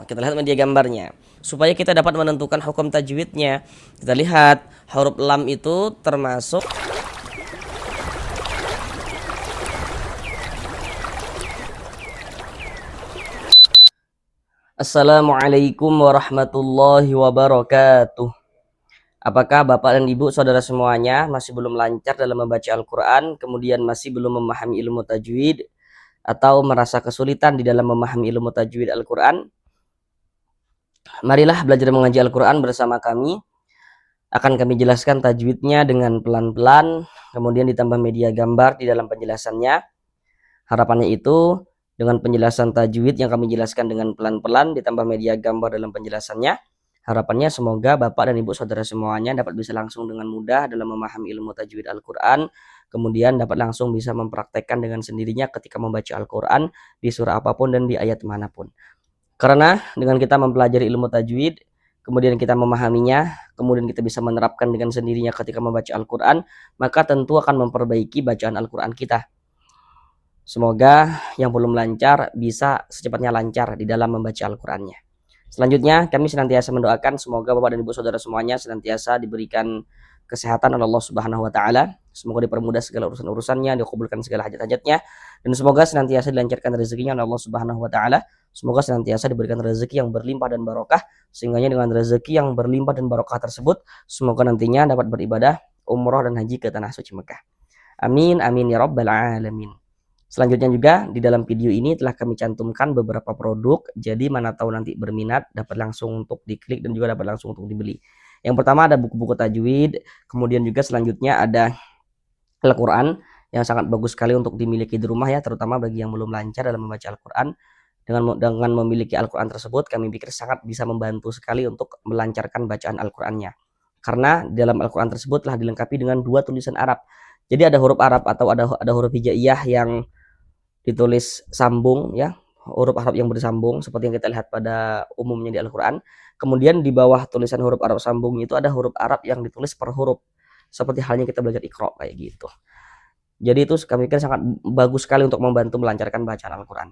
Kita lihat media gambarnya. Supaya kita dapat menentukan hukum tajwidnya, kita lihat huruf lam itu termasuk. Assalamualaikum warahmatullahi wabarakatuh. Apakah Bapak dan Ibu saudara semuanya masih belum lancar dalam membaca Al-Quran, kemudian masih belum memahami ilmu tajwid, atau merasa kesulitan di dalam memahami ilmu tajwid Al-Quran? Marilah belajar mengaji Al-Quran bersama kami. Akan kami jelaskan tajwidnya dengan pelan-pelan, kemudian ditambah media gambar di dalam penjelasannya. Harapannya itu dengan penjelasan tajwid yang kami jelaskan dengan pelan-pelan ditambah media gambar dalam penjelasannya, harapannya semoga Bapak dan Ibu saudara semuanya dapat bisa langsung dengan mudah dalam memahami ilmu tajwid Al-Quran, kemudian dapat langsung bisa mempraktekkan dengan sendirinya ketika membaca Al-Quran di surah apapun dan di ayat manapun. Karena dengan kita mempelajari ilmu tajwid, kemudian kita memahaminya, kemudian kita bisa menerapkan dengan sendirinya ketika membaca Al-Quran, maka tentu akan memperbaiki bacaan Al-Quran kita. Semoga yang belum lancar bisa secepatnya lancar di dalam membaca Al-Qurannya. Selanjutnya, kami senantiasa mendoakan semoga Bapak dan Ibu saudara semuanya senantiasa diberikan kesehatan oleh Allah Subhanahu wa taala. Semoga dipermudah segala urusan-urusannya, dikabulkan segala hajat-hajatnya, dan semoga senantiasa dilancarkan rezekinya oleh Allah Subhanahu wa taala. Semoga senantiasa diberikan rezeki yang berlimpah dan barokah, sehingga dengan rezeki yang berlimpah dan barokah tersebut, semoga nantinya dapat beribadah umroh dan haji ke tanah suci Mekah. Amin amin ya rabbal alamin. Selanjutnya juga di dalam video ini telah kami cantumkan beberapa produk, jadi mana tahu nanti berminat dapat langsung untuk diklik dan juga dapat langsung untuk dibeli. Yang pertama ada buku-buku tajwid, kemudian juga selanjutnya ada Al-Quran yang sangat bagus sekali untuk dimiliki di rumah ya, terutama bagi yang belum lancar dalam membaca Al-Quran. Dengan memiliki Al-Quran tersebut kami pikir sangat bisa membantu sekali untuk melancarkan bacaan Al-Qurannya. Karena dalam Al-Quran tersebut telah dilengkapi dengan 2 tulisan Arab. Jadi ada huruf Arab atau ada huruf hijaiyah yang ditulis sambung ya, huruf Arab yang bersambung seperti yang kita lihat pada umumnya di Al-Quran. Kemudian di bawah tulisan huruf Arab sambung itu ada huruf Arab yang ditulis per huruf, seperti halnya kita belajar Iqra kayak gitu. Jadi itu kami pikir sangat bagus sekali untuk membantu melancarkan bacaan Al-Quran.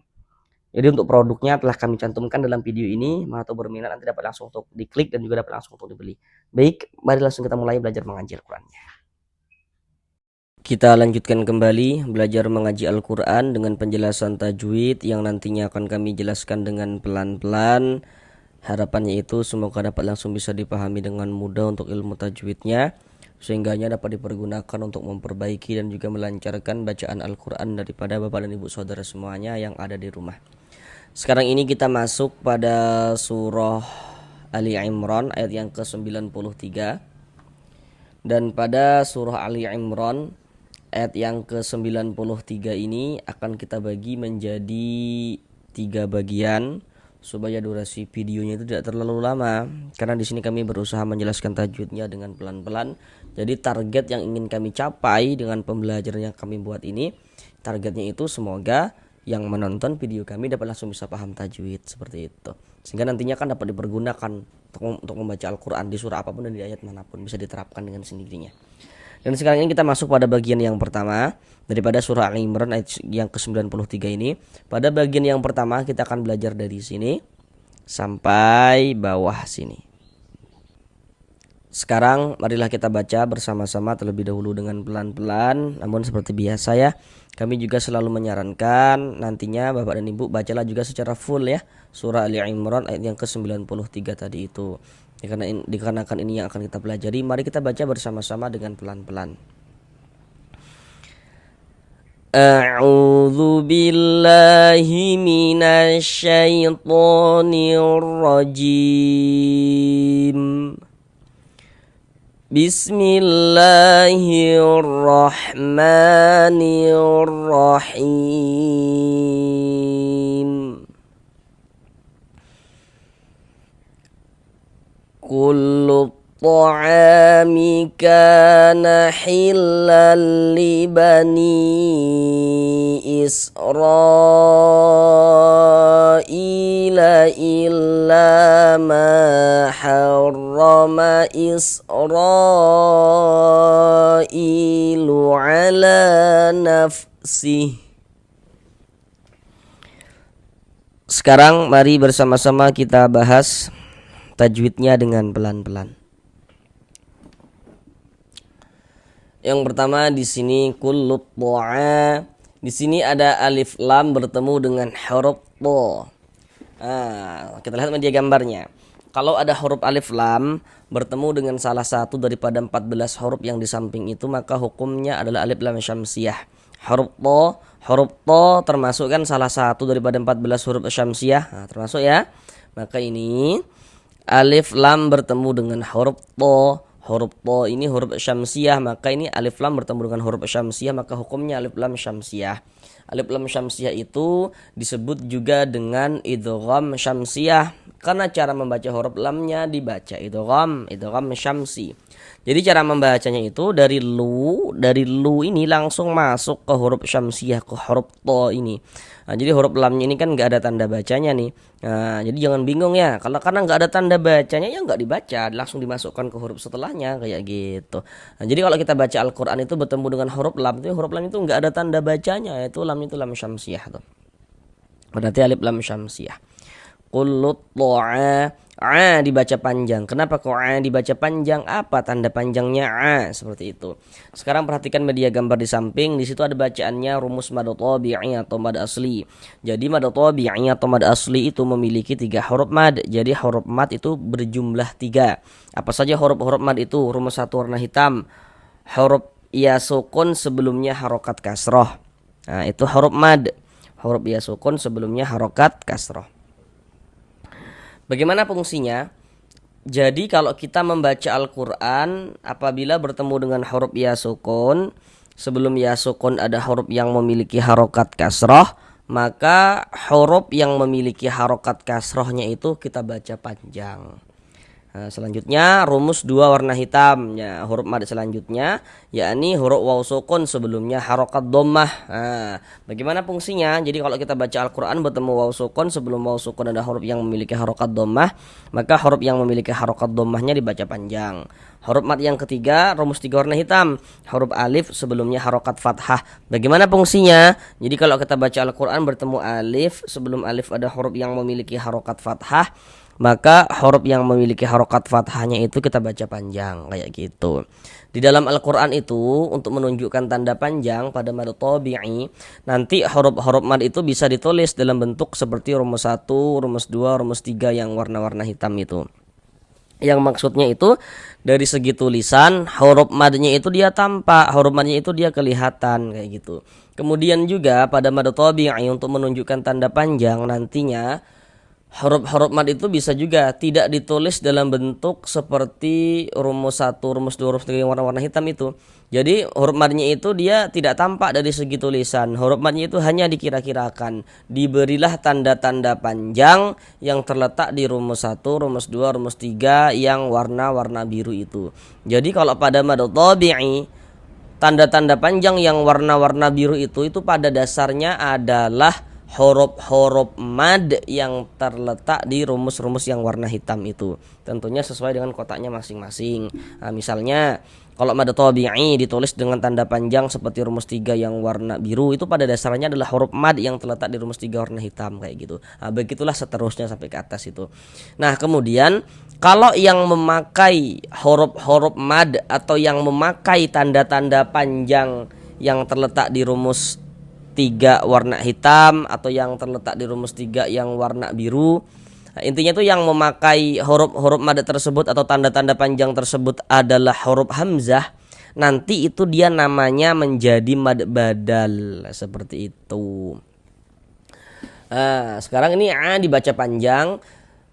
Jadi untuk produknya telah kami cantumkan dalam video ini, mana tahu berminat nanti dapat langsung untuk diklik dan juga dapat langsung untuk dibeli. Baik, mari langsung kita mulai belajar mengaji Al-Qurannya. Kita lanjutkan kembali belajar mengaji Al-Quran dengan penjelasan tajwid yang nantinya akan kami jelaskan dengan pelan-pelan. Harapannya itu semoga dapat langsung bisa dipahami dengan mudah untuk ilmu tajwidnya, sehingga dapat dipergunakan untuk memperbaiki dan juga melancarkan bacaan Al-Quran daripada Bapak dan Ibu saudara semuanya yang ada di rumah. Sekarang ini kita masuk pada surah Ali Imran ayat yang ke-93. Dan pada surah Ali Imran ayat yang ke-93 ini akan kita bagi menjadi 3 bagian supaya durasi videonya itu tidak terlalu lama, karena di sini kami berusaha menjelaskan tajwidnya dengan pelan-pelan. Jadi target yang ingin kami capai dengan pembelajaran yang kami buat ini, targetnya itu semoga yang menonton video kami dapat langsung bisa paham tajwid seperti itu, sehingga nantinya kan dapat dipergunakan untuk membaca Al-Quran di surah apapun dan di ayat manapun, bisa diterapkan dengan sendirinya. Dan sekarang ini kita masuk pada bagian yang pertama daripada surah Al-Imran ayat yang ke-93 ini. Pada bagian yang pertama kita akan belajar dari sini sampai bawah sini. Sekarang marilah kita baca bersama-sama terlebih dahulu dengan pelan-pelan. Namun seperti biasa ya, kami juga selalu menyarankan nantinya Bapak dan Ibu bacalah juga secara full ya surah Al-Imran ayat yang ke-93 tadi itu. Dikarenakan ini yang akan kita pelajari, mari kita baca bersama-sama dengan pelan-pelan. A'udzu billahi minasy syaithanir rajim. Bismillahirrahmanirrahim. Kullu ta'ami kana hilal li bani Israila illa ma harrama Israilu ala nafsih. Sekarang mari bersama-sama kita bahas tajwidnya dengan pelan-pelan. Yang pertama di sini kullut dha'a. Di sini ada alif lam bertemu dengan huruf dha. Kita lihat media gambarnya. Kalau ada huruf alif lam bertemu dengan salah satu daripada 14 huruf yang di samping itu, maka hukumnya adalah alif lam syamsiyah. Huruf dha termasuk kan salah satu daripada 14 huruf syamsiyah. Termasuk ya. Maka ini alif lam bertemu dengan huruf dha. Huruf dha ini huruf syamsiyah, maka ini alif lam bertemu dengan huruf syamsiyah, maka hukumnya alif lam syamsiyah. Alif lam syamsiyah itu disebut juga dengan idgham syamsiyah, karena cara membaca huruf lamnya dibaca idgham syamsi. Jadi cara membacanya itu dari lu ini langsung masuk ke huruf syamsiyah, ke huruf dha ini. Jadi huruf lamnya ini kan nggak ada tanda bacanya nih. Jadi jangan bingung ya, karena nggak ada tanda bacanya ya nggak dibaca, langsung dimasukkan ke huruf setelahnya kayak gitu. Jadi kalau kita baca Al-Quran itu bertemu dengan huruf lam itu nggak ada tanda bacanya, itu lam syamsiyah tuh. Berarti alif lam syamsiyah. Qullut dha'a, dibaca panjang. Kenapa kok dibaca panjang? Apa tanda panjangnya seperti itu. Sekarang perhatikan media gambar di samping. Di situ ada bacaannya rumus mad tabi'i atau mad asli. Jadi mad tabi'i atau mad asli itu memiliki 3 huruf mad. Jadi huruf mad itu berjumlah 3. Apa saja huruf-huruf mad itu? Rumus 1 warna hitam. Huruf ya sukun sebelumnya harokat kasroh. Itu huruf mad. Huruf ya sukun sebelumnya harokat kasroh. Bagaimana fungsinya? Jadi kalau kita membaca Al-Quran apabila bertemu dengan huruf ya sukun, sebelum ya sukun ada huruf yang memiliki harokat kasroh, maka huruf yang memiliki harokat kasrohnya itu kita baca panjang. Selanjutnya rumus 2 warna hitam ya, huruf mad selanjutnya yakni huruf waw sukun sebelumnya harokat dhammah. Bagaimana fungsinya? Jadi kalau kita baca Al-Quran bertemu waw sukun, sebelum waw sukun ada huruf yang memiliki harokat dhammah, maka huruf yang memiliki harokat dhammahnya dibaca panjang. Huruf mad yang ketiga rumus 3 warna hitam, huruf alif sebelumnya harokat fathah. Bagaimana fungsinya? Jadi kalau kita baca Al-Quran bertemu alif, sebelum alif ada huruf yang memiliki harokat fathah, maka huruf yang memiliki harokat fathahnya itu kita baca panjang kayak gitu. Di dalam Al-Quran itu untuk menunjukkan tanda panjang pada mad tabi'i, nanti huruf-huruf mad itu bisa ditulis dalam bentuk seperti rumus 1, rumus 2, rumus 3 yang warna-warna hitam itu. Yang maksudnya itu dari segi tulisan huruf madnya itu dia tampak, huruf madnya itu dia kelihatan kayak gitu. Kemudian juga pada mad tabi'i untuk menunjukkan tanda panjang nantinya huruf-huruf mad itu bisa juga tidak ditulis dalam bentuk seperti rumus 1, rumus 2, rumus 3 yang warna-warna hitam itu. Jadi huruf madnya itu dia tidak tampak dari segi tulisan. Huruf madnya itu hanya dikira-kirakan. Diberilah tanda-tanda panjang yang terletak di rumus 1, rumus 2, rumus 3 yang warna-warna biru itu. Jadi kalau pada mad tabi'i, tanda-tanda panjang yang warna-warna biru itu pada dasarnya adalah huruf-huruf mad yang terletak di rumus-rumus yang warna hitam itu. Tentunya sesuai dengan kotaknya masing-masing. Misalnya kalau mad tabi'i ditulis dengan tanda panjang seperti rumus 3 yang warna biru, itu pada dasarnya adalah huruf mad yang terletak di rumus 3 warna hitam kayak gitu. Begitulah seterusnya sampai ke atas itu. Nah, kemudian kalau yang memakai huruf-huruf mad atau yang memakai tanda-tanda panjang yang terletak di rumus 3 warna hitam atau yang terletak di rumus 3 yang warna biru, intinya itu yang memakai huruf-huruf mad tersebut atau tanda-tanda panjang tersebut adalah huruf hamzah, nanti itu dia namanya menjadi mad badal seperti itu. Sekarang ini dibaca panjang.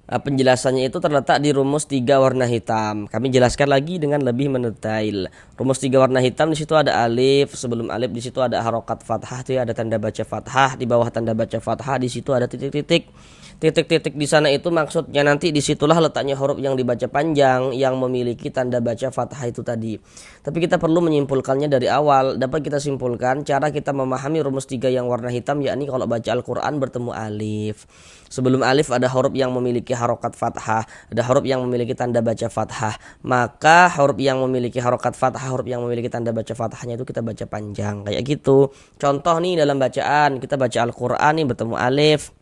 Penjelasannya itu terletak di rumus 3 warna hitam. Kami jelaskan lagi dengan lebih mendetail. Rumus 3 warna hitam di situ ada alif, sebelum alif di situ ada harokat fathah, itu ada tanda baca fathah, di bawah tanda baca fathah di situ ada titik-titik. Titik-titik di sana itu maksudnya nanti disitulah letaknya huruf yang dibaca panjang yang memiliki tanda baca fathah itu tadi. Tapi kita perlu menyimpulkannya dari awal. Dapat kita simpulkan cara kita memahami rumus 3 yang warna hitam, yakni kalau baca Al-Quran bertemu alif. Sebelum alif ada huruf yang memiliki harokat fathah, ada huruf yang memiliki tanda baca fathah. Maka huruf yang memiliki harokat fathah, huruf yang memiliki tanda baca fathahnya itu kita baca panjang kayak gitu. Contoh nih dalam bacaan, kita baca Al-Quran nih bertemu alif.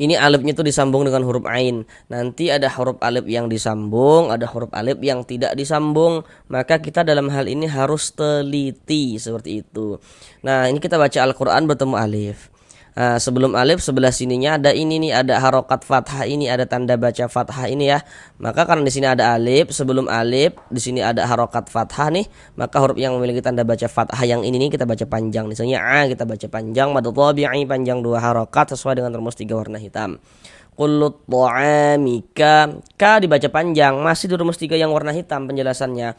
Ini alifnya itu disambung dengan huruf ain. Nanti ada huruf alif yang disambung, ada huruf alif yang tidak disambung. Maka kita dalam hal ini harus teliti seperti itu. Nah, ini kita baca Al-Quran bertemu alif. Nah, sebelum alif sebelah sininya ada ini nih, ada harokat fathah ini, ada tanda baca fathah ini ya. Maka karena di sini ada alif, sebelum alif di sini ada harokat fathah nih, maka huruf yang memiliki tanda baca fathah yang ini nih kita baca panjang. Misalnya a kita baca panjang, mad tabi'i panjang 2 harokat sesuai dengan rumus 3 warna hitam. Kullut ta'amika, ka dibaca panjang, masih di rumus 3 yang warna hitam penjelasannya.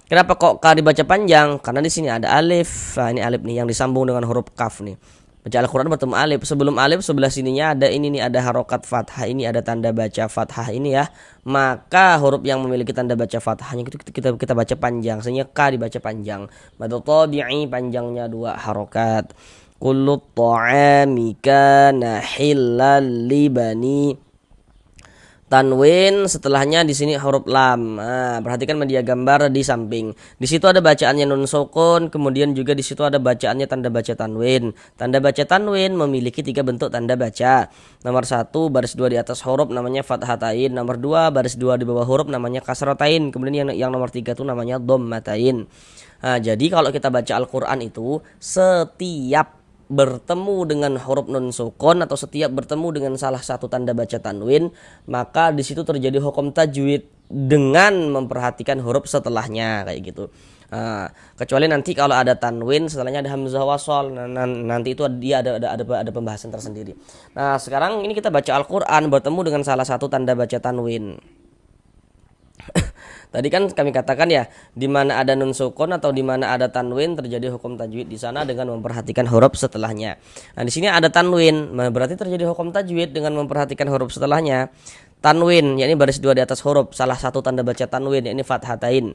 Kenapa kok ka dibaca panjang? Karena di sini ada alif. Nah, ini alif nih yang disambung dengan huruf kaf nih. Baca Al-Quran bertemu alif. Sebelum alif sebelah sininya ada ini nih, ada harokat fathah ini, ada tanda baca fathah ini ya. Maka huruf yang memiliki tanda baca fathahnya itu kita baca panjang. Sehingga ka dibaca panjang. Mad tabi'i panjangnya 2 harokat. Kullu ta'ami kana hillal li bani. Tanwin setelahnya di sini huruf lam. Nah, perhatikan media gambar di samping. Di situ ada bacaannya nun sukun, kemudian juga di situ ada bacaannya tanda baca tanwin. Tanda baca tanwin memiliki 3 bentuk tanda baca. Nomor 1 baris 2 di atas huruf namanya fathatain. Nomor 2 baris 2 di bawah huruf namanya kasratain. Kemudian yang nomor 3 itu namanya dhammatain. Nah, jadi kalau kita baca Al-Qur'an itu setiap bertemu dengan huruf nun sukun atau setiap bertemu dengan salah satu tanda baca tanwin, maka di situ terjadi hukum tajwid dengan memperhatikan huruf setelahnya kayak gitu. Nah, kecuali nanti kalau ada tanwin setelahnya ada hamzah wasal, nanti itu dia ada pembahasan tersendiri. Nah, sekarang ini kita baca Al-Qur'an bertemu dengan salah satu tanda baca tanwin. Tadi kan kami katakan ya, di mana ada nun sukun atau di mana ada tanwin terjadi hukum tajwid di sana dengan memperhatikan huruf setelahnya. Nah, di sini ada tanwin, berarti terjadi hukum tajwid dengan memperhatikan huruf setelahnya. Tanwin, yakni baris 2 di atas huruf, salah satu tanda baca tanwin yakni fathatain.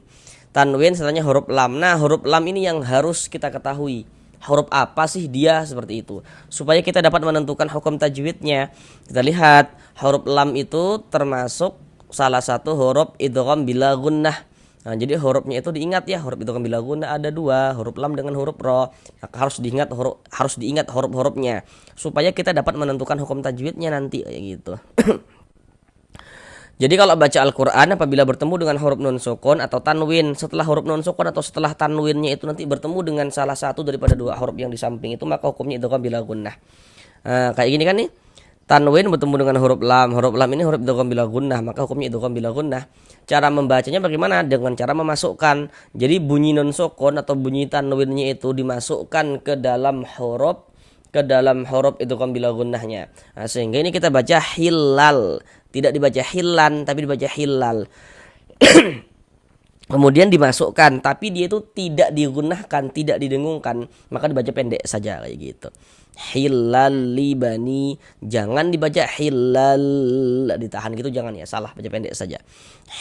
Tanwin setelahnya huruf lam. Nah, huruf lam ini yang harus kita ketahui. Huruf apa sih dia seperti itu? Supaya kita dapat menentukan hukum tajwidnya. Kita lihat huruf lam itu termasuk salah satu huruf idgham bila gunnah. Nah, jadi hurufnya itu diingat ya, huruf idgham bila gunnah ada 2, huruf lam dengan huruf ro. Harus diingat huruf-hurufnya supaya kita dapat menentukan hukum tajwidnya nanti kayak gitu. Jadi kalau baca Al-Qur'an apabila bertemu dengan huruf nun sukun atau tanwin, setelah huruf nun sukun atau setelah tanwinnya itu nanti bertemu dengan salah satu daripada 2 huruf yang di samping itu, maka hukumnya idgham bila gunnah. Nah, kayak gini kan nih. Tanwin bertemu dengan huruf lam ini huruf idgham bila gunnah, maka hukumnya idgham bila gunnah. Cara membacanya bagaimana? Dengan cara memasukkan. Jadi bunyi nun sukun atau bunyi tanwinnya itu dimasukkan ke dalam huruf idgham bila gunnahnya. Nah, sehingga ini kita baca hilal, tidak dibaca hilan tapi dibaca hilal. Kemudian dimasukkan, tapi dia itu tidak digunakan, tidak didengungkan, maka dibaca pendek saja kayak gitu. Hilal libani, jangan dibaca hilal ditahan gitu, jangan ya, salah, baca pendek saja.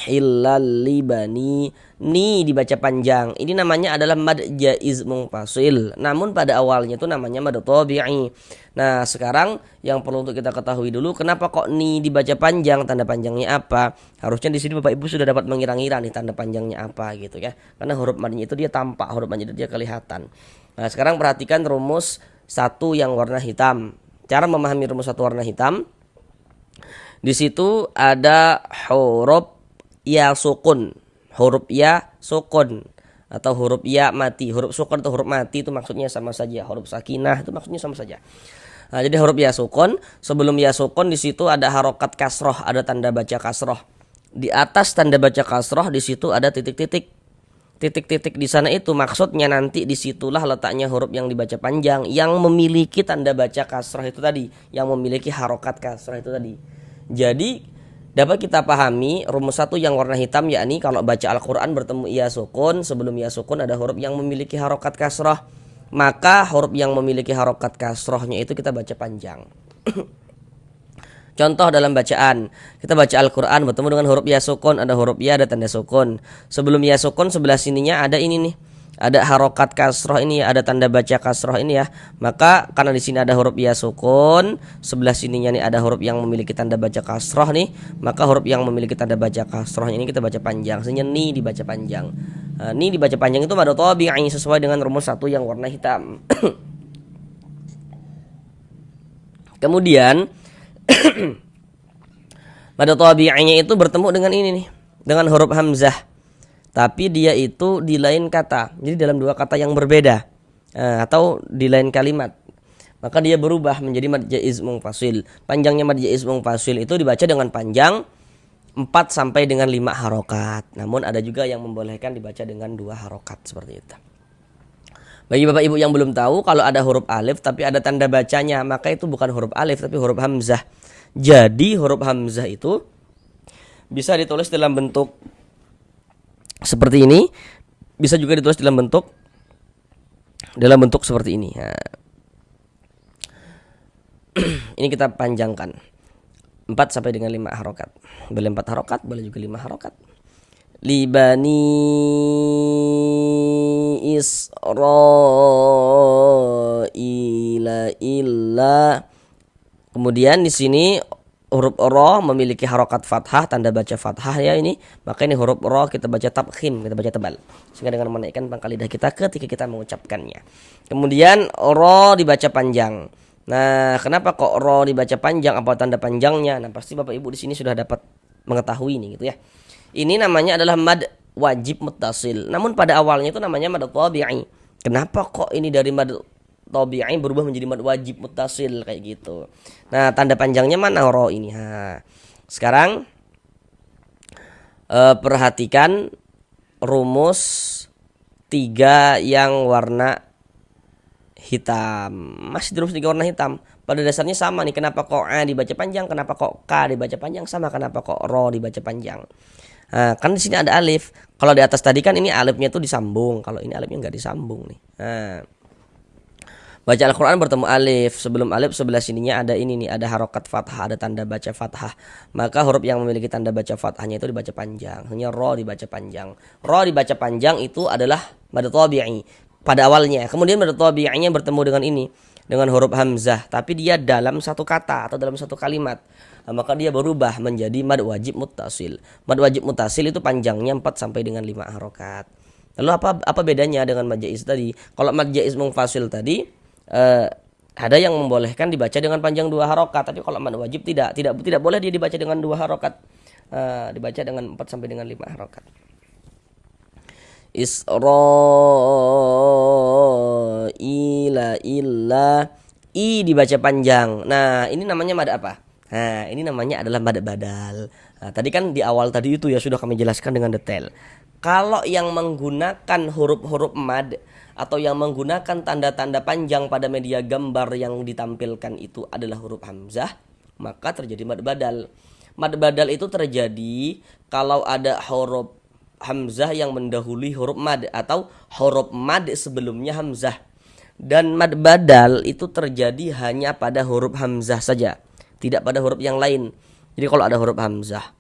Hilal libani, ni dibaca panjang. Ini namanya adalah mad jaiz munfasil, namun pada awalnya itu namanya mad tabi'i. Nah, sekarang yang perlu untuk kita ketahui dulu, kenapa kok ni dibaca panjang, tanda panjangnya apa? Harusnya di sini Bapak Ibu sudah dapat mengira-ngira nih tanda panjangnya apa gitu ya. Karena huruf madnya itu dia tampak, huruf madnya itu dia kelihatan. Nah, sekarang perhatikan rumus 1 yang warna hitam. Cara memahami rumus 1 warna hitam. Di situ ada huruf ya sukun, huruf ya sukun atau huruf ya mati. Huruf sukun atau huruf mati itu maksudnya sama saja. Huruf sakinah itu maksudnya sama saja. Nah, jadi huruf ya sukun, sebelum ya sukun di situ ada harokat kasroh, ada tanda baca kasroh. Di atas tanda baca kasroh di situ ada titik-titik. Titik-titik di sana itu maksudnya nanti disitulah letaknya huruf yang dibaca panjang yang memiliki tanda baca kasroh itu tadi, yang memiliki harokat kasroh itu tadi. Jadi dapat kita pahami rumus 1 yang warna hitam, yakni kalau baca Al-Qur'an bertemu ya sukun, sebelum ya sukun ada huruf yang memiliki harokat kasroh, maka huruf yang memiliki harokat kasrohnya itu kita baca panjang. Contoh dalam bacaan, kita baca Al-Qur'an bertemu dengan huruf ya sukun, ada huruf ya, ada tanda sukun. Sebelum ya sukun sebelah sininya ada ini nih, ada harokat kasroh ini ya, ada tanda baca kasroh ini ya. Maka karena di sini ada huruf ya sukun, sebelah sininya nih ada huruf yang memiliki tanda baca kasroh nih, maka huruf yang memiliki tanda baca kasrohnya ini kita baca panjang, sehingga ni dibaca panjang. Ni dibaca panjang itu mad tabi'i sesuai dengan rumus 1 yang warna hitam. Kemudian Mad tabi'inya itu bertemu dengan ini nih, dengan huruf hamzah. Tapi dia itu di lain kata. Jadi dalam dua kata yang berbeda. Atau di lain kalimat. Maka dia berubah menjadi mad jaiz munfasil. Panjangnya mad jaiz munfasil itu dibaca dengan panjang 4 sampai dengan 5 harokat. Namun ada juga yang membolehkan dibaca dengan 2 harokat seperti itu. Bagi Bapak Ibu yang belum tahu, kalau ada huruf alif tapi ada tanda bacanya, maka itu bukan huruf alif tapi huruf hamzah. Jadi huruf hamzah itu bisa ditulis dalam bentuk seperti ini, bisa juga ditulis dalam bentuk seperti ini. Nah, ini kita panjangkan 4 sampai dengan 5 harokat. Boleh 4 harokat, boleh juga 5 harokat. Libani Israila illa. Kemudian di sini huruf ro memiliki harokat fathah, tanda baca fathah ya ini. Maka ini huruf ro kita baca tabkhim, kita baca tebal. Sehingga dengan menaikkan pangkal lidah kita ketika kita mengucapkannya. Kemudian ro dibaca panjang. Nah, kenapa kok ro dibaca panjang? Apa tanda panjangnya? Nah, pasti Bapak Ibu di sini sudah dapat mengetahui ini gitu ya. Ini namanya adalah mad wajib muttasil. Namun pada awalnya itu namanya mad tabi'i. Kenapa kok ini dari mad tabi'i berubah menjadi mad wajib muttasil kayak gitu. Nah, tanda panjangnya mana ro ini? Sekarang perhatikan rumus 3 yang warna hitam. Masih rumus 3 warna hitam. Pada dasarnya sama nih. Kenapa kok A dibaca panjang? Kenapa kok K dibaca panjang? Sama kenapa kok ro dibaca panjang? Nah, kan di sini ada alif. Kalau di atas tadi kan ini alifnya itu disambung. Kalau ini alifnya nggak disambung nih. Nah, baca Al-Quran bertemu alif. Sebelum alif sebelah sininya ada ini nih, ada harokat fathah, ada tanda baca fathah. Maka huruf yang memiliki tanda baca fathahnya itu dibaca panjang. Hanya ro dibaca panjang. Ro dibaca panjang itu adalah mad tabi'i pada awalnya. Kemudian mad tabi'inya bertemu dengan ini, dengan huruf hamzah, tapi dia dalam satu kata atau dalam satu kalimat. Maka dia berubah menjadi mad wajib muttasil. Mad wajib muttasil itu panjangnya 4 sampai dengan 5 harokat. Lalu apa bedanya dengan mad jaiz tadi? Kalau mad jaiz munfasil tadi ada yang membolehkan dibaca dengan panjang 2 harokat, tapi kalau mad wajib tidak boleh dia dibaca dengan 2 harokat. Dibaca dengan 4 sampai dengan 5 harokat. Israila illa, i dibaca panjang. Nah, ini namanya mad apa? Nah, ini namanya adalah mad badal. Nah, tadi kan di awal tadi itu ya sudah kami jelaskan dengan detail. Kalau yang menggunakan huruf-huruf mad atau yang menggunakan tanda-tanda panjang pada media gambar yang ditampilkan itu adalah huruf hamzah, maka terjadi mad badal. Mad badal itu terjadi kalau ada huruf hamzah yang mendahului huruf mad atau huruf mad sebelumnya hamzah. Dan mad badal itu terjadi hanya pada huruf hamzah saja, tidak pada huruf yang lain. Jadi kalau ada huruf hamzah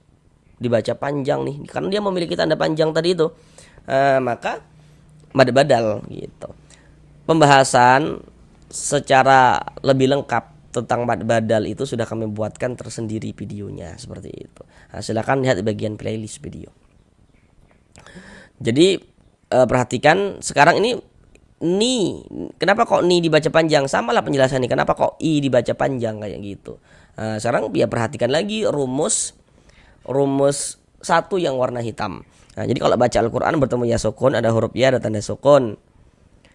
dibaca panjang nih, karena dia memiliki tanda panjang tadi itu, maka mad badal gitu. Pembahasan secara lebih lengkap tentang mad badal itu sudah kami buatkan tersendiri videonya seperti itu. Nah, silakan lihat di bagian playlist video. Jadi perhatikan sekarang ini ni, kenapa kok ni dibaca panjang? Samalah penjelasannya, kenapa kok i dibaca panjang kayak gitu. Sekarang biar perhatikan lagi rumus 1 yang warna hitam. Nah, jadi kalau baca Al-Quran bertemu ya sukun, ada huruf ya, ada tanda sukun.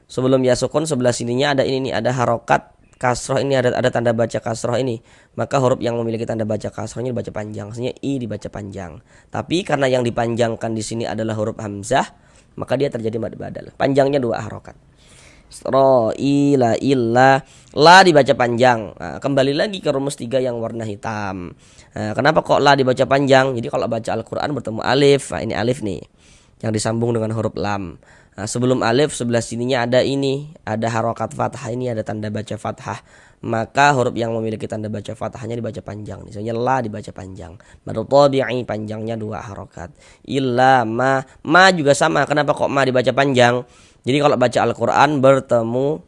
Sebelum ya sukun sebelah sininya ada ini nih, ada harokat kasroh, ini ada tanda baca kasroh ini. Maka huruf yang memiliki tanda baca kasrohnya dibaca panjang, maksudnya i dibaca panjang. Tapi karena yang dipanjangkan di sini adalah huruf hamzah, maka dia terjadi mad badal. Panjangnya 2 harokat. Israila illa, la dibaca panjang. Nah, kembali lagi ke rumus 3 yang warna hitam. Nah, kenapa kok la dibaca panjang? Jadi kalau baca Al-Quran bertemu alif, nah ini alif nih yang disambung dengan huruf lam. Nah, sebelum alif sebelah sininya ada ini, ada harokat fathah, ini ada tanda baca fathah. Maka huruf yang memiliki tanda baca fathahnya dibaca panjang. Misalnya la dibaca panjang. Mad tabi'i panjangnya 2 harokat. Illa ma juga sama. Kenapa kok ma dibaca panjang? Jadi kalau baca Al-Quran bertemu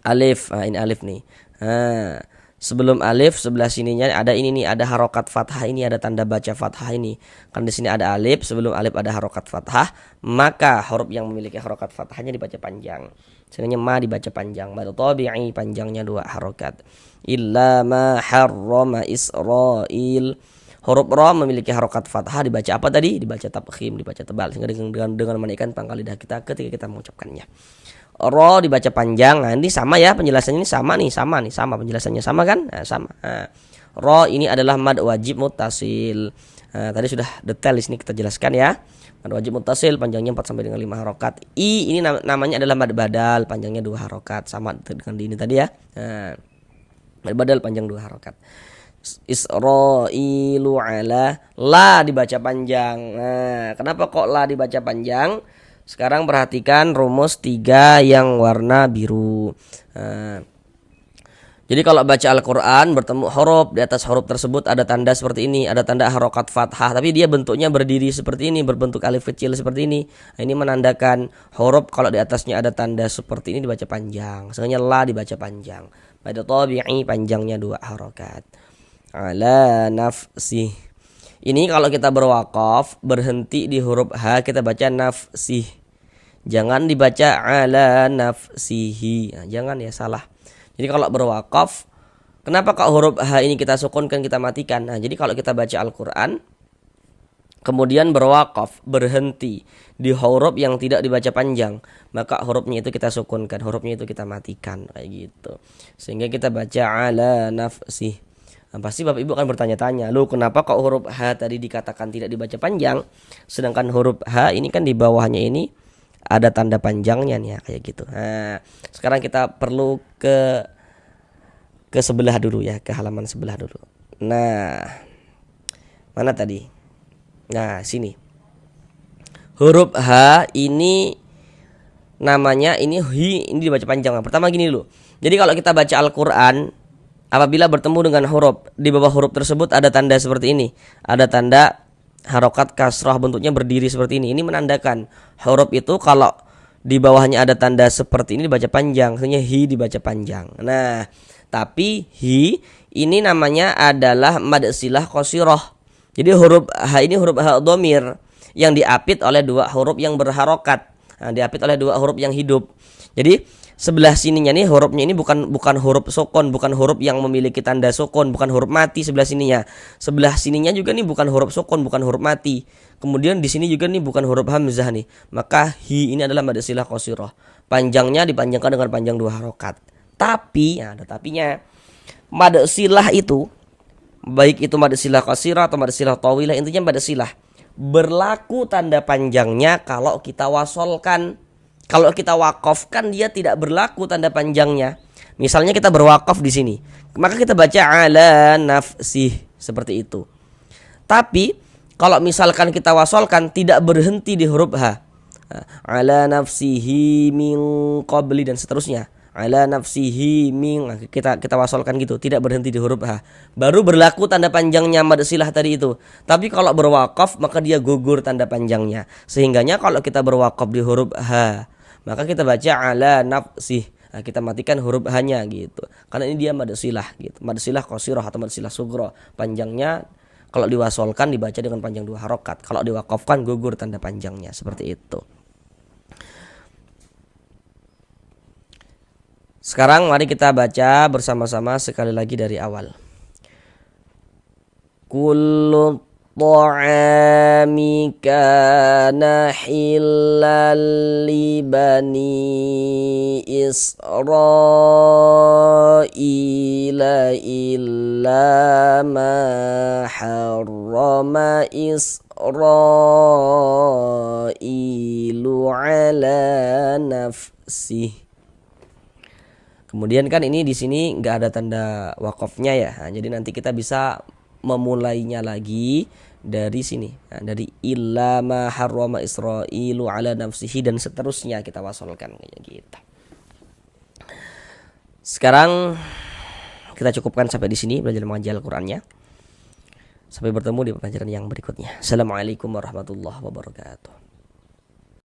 alif, nah ini alif nih. Nah, sebelum alif sebelah sininya ada ini nih, ada harokat fathah, ini ada tanda baca fathah ini. Kan di sini ada alif, sebelum alif ada harokat fathah, maka huruf yang memiliki harokat fathahnya dibaca panjang. Sehingga ma dibaca panjang. Mad tabi'i panjangnya 2 harokat. Illa ma harrama Israil. Huruf ra memiliki harokat fathah, dibaca apa tadi? Dibaca tafkhim, dibaca tebal, sehingga dengan menaikkan pangkal lidah kita ketika kita mengucapkannya. Ra dibaca panjang. Nah, ini sama ya penjelasannya, ini sama penjelasannya sama kan? Nah, sama. Nah, ra ini adalah mad wajib muttasil. Nah, tadi sudah detail di sini kita jelaskan ya. Mad wajib muttasil panjangnya 4 sampai dengan 5 harokat. I ini namanya adalah mad badal, panjangnya 2 harokat, sama dengan di ini tadi ya. Nah, mad badal panjang 2 harokat. Israilu ala, la dibaca panjang. Nah, kenapa kok la dibaca panjang? Sekarang perhatikan rumus 3 yang warna biru. Nah, jadi kalau baca Al-Quran bertemu huruf, di atas huruf tersebut ada tanda seperti ini, ada tanda harokat fathah, tapi dia bentuknya berdiri seperti ini, berbentuk alif kecil seperti ini. Nah, ini menandakan huruf kalau di atasnya ada tanda seperti ini dibaca panjang. Sengaja la dibaca panjang. Pada tabi'i panjangnya 2 harokat. Ala nafsih. Ini kalau kita berwaqaf berhenti di huruf H, kita baca nafsih. Jangan dibaca ala nafsihi. Nah, jangan ya, salah. Jadi kalau berwaqaf, kenapa kok huruf H ini kita sukunkan, kita matikan? Nah, jadi kalau kita baca Al-Quran kemudian berwaqaf berhenti di huruf yang tidak dibaca panjang, maka hurufnya itu kita sukunkan, hurufnya itu kita matikan, kayak gitu. Sehingga kita baca ala nafsih. Nah, pasti Bapak Ibu akan bertanya-tanya, loh kenapa kok huruf H tadi dikatakan tidak dibaca panjang, sedangkan huruf H ini kan di bawahnya ini ada tanda panjangnya nih ya, kayak gitu. Nah, sekarang kita perlu ke sebelah dulu ya, ke halaman sebelah dulu. Nah, mana tadi? Nah, sini. Huruf H ini namanya ini hi, ini dibaca panjang. Pertama gini dulu. Jadi kalau kita baca Al-Qur'an, apabila bertemu dengan huruf, di bawah huruf tersebut ada tanda seperti ini. Ada tanda harokat kasrah, bentuknya berdiri seperti ini. Ini menandakan huruf itu kalau di bawahnya ada tanda seperti ini dibaca panjang. Artinya hi dibaca panjang. Nah, tapi hi ini namanya adalah mad silah qasirah. Jadi huruf H ini huruf H dhamir yang diapit oleh 2 huruf yang berharokat. Nah, diapit oleh 2 huruf yang hidup. Jadi sebelah sininya nih hurufnya ini bukan huruf sukun, bukan huruf yang memiliki tanda sukun, bukan huruf mati sebelah sininya. Sebelah sininya juga nih bukan huruf sukun, bukan huruf mati. Kemudian di sini juga nih bukan huruf hamzah nih. Maka hi ini adalah mad silah qasirah. Panjangnya dipanjangkan dengan panjang 2 harokat. Tapi, ya ada tapinya. Mad silah itu, baik itu mad silah qasirah atau mad silah tawilah, intinya mad silah berlaku tanda panjangnya kalau kita wasolkan. Kalau kita wakafkan dia tidak berlaku tanda panjangnya. Misalnya kita berwakaf di sini, maka kita baca ala nafsih seperti itu. Tapi kalau misalkan kita wasolkan tidak berhenti di huruf H, ala nafsihi min qabli dan seterusnya. Ala nafsihi min, kita wasolkan gitu, tidak berhenti di huruf H. Baru berlaku tanda panjangnya mad silah tadi itu. Tapi kalau berwakaf maka dia gugur tanda panjangnya. Sehingganya kalau kita berwakaf di huruf H, maka kita baca ala nafsih. Nah, kita matikan huruf hanya gitu. Karena ini dia mad silah gitu. Mad silah qasirah atau mad silah sughra. Panjangnya kalau diwasolkan dibaca dengan panjang 2 harokat. Kalau diwakafkan gugur tanda panjangnya. Seperti itu. Sekarang mari kita baca bersama-sama sekali lagi dari awal. Kullu ta'ami kana hilal li bani Israila illa ma harrama Israilu ala nafsih. Kemudian kan ini di sini nggak ada tanda wakafnya ya. Nah, jadi nanti kita bisa memulainya lagi dari sini. Nah, dari illa ma harrama Israilu ala nafsihi dan seterusnya kita wasolkan kayak gitu. Sekarang kita cukupkan sampai di sini belajar mengaji Al-Qur'annya. Sampai bertemu di pelajaran yang berikutnya. Assalamualaikum warahmatullahi wabarakatuh.